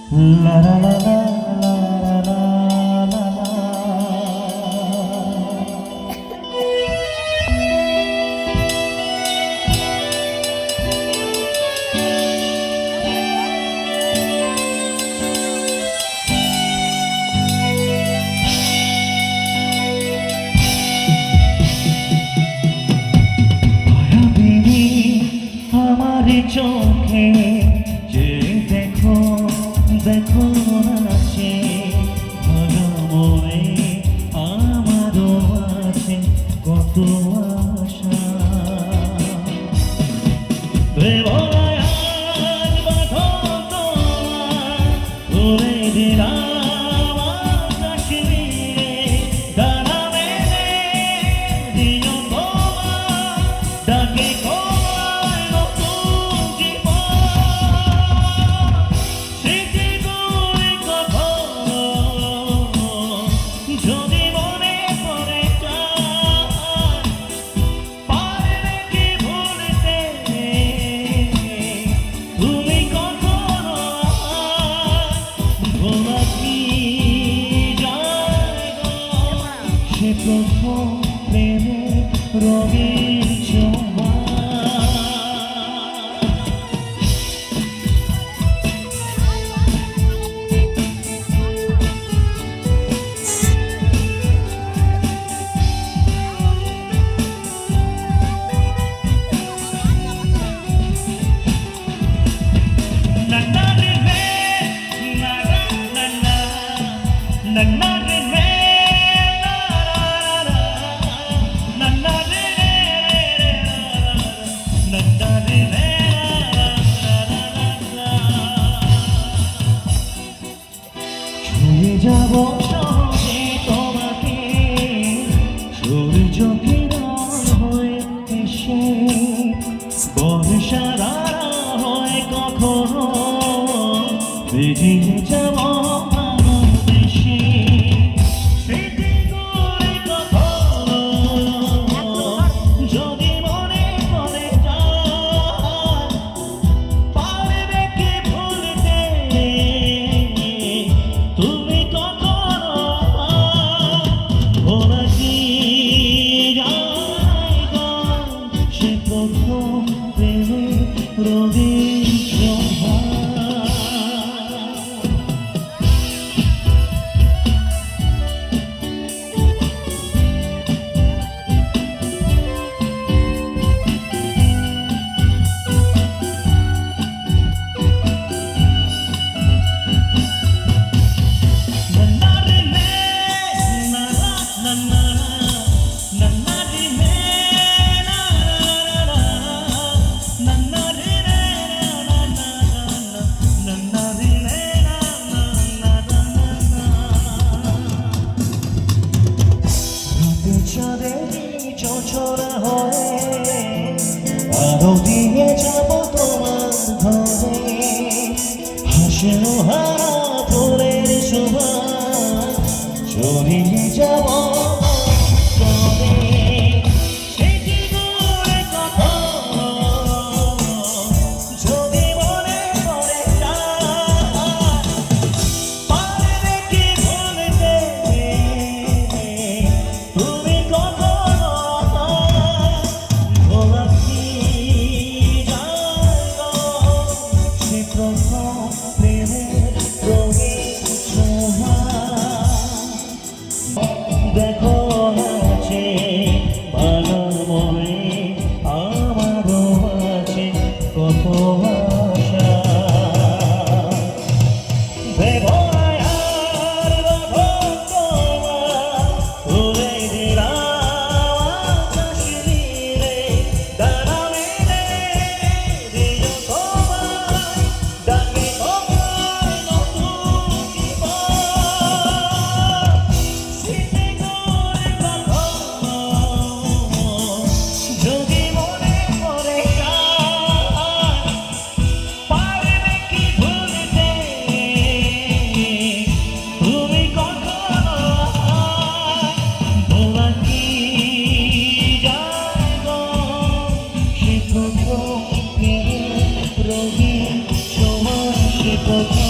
La la la la la la la la. মায়াবিনী আমার চোখে যে দেখো দেখো নাচে ভালো মনে আমারও আছে কত আশা বেবলায় আজ বাঁধন তোমার ধরে দিলাম কাশ্মীরে ডানা মেলে দিও তোমার ডাকে কয় নতুন জীবন স্মৃতিগুলি কখনো যদি মনে পড়ে যায় পারবে কি ভুলতে তুমি কখনো ভোলা কি যায় গো সে প্রথম প্রেমের রঙিন ছোঁয়া na na re re na na na na na re re na na re re na na re re ছুঁয়ে যাব সহজে তোমাকে সূর্য কিরণ হয়ে এসে বর্ষার হয় কখনো বেরিয়ে যাব ভালোবেসে স্মৃতিগুলি কখনো যদি মনে পড়ে যায় পারবে কি ভুলতে তুমি কখনো ভোলা কি যায় গো সে প্রথম প্রেমের রঙিন ছোঁয়া চোরা হয়ে আরো দিয়ে যাব তোমার ঘরে হাসেনো হাতের শোভা চড়িয়ে যাব দেখো আছে ভালো মনে আমারও আছে কত আশা বেবলায় আর বাঁধন তোমার ধরে দিলাম কাশ্মীরে ডানা মেলে দিও তোমার ডাকে কয় নতুন জীবন যদি মনে পড়ে যায় পারবে কি ভুলতে তুমি কখনো ভোলা কি যায় গো সে প্রথম প্রেমের রঙিন ছোঁয়া সে প্রথম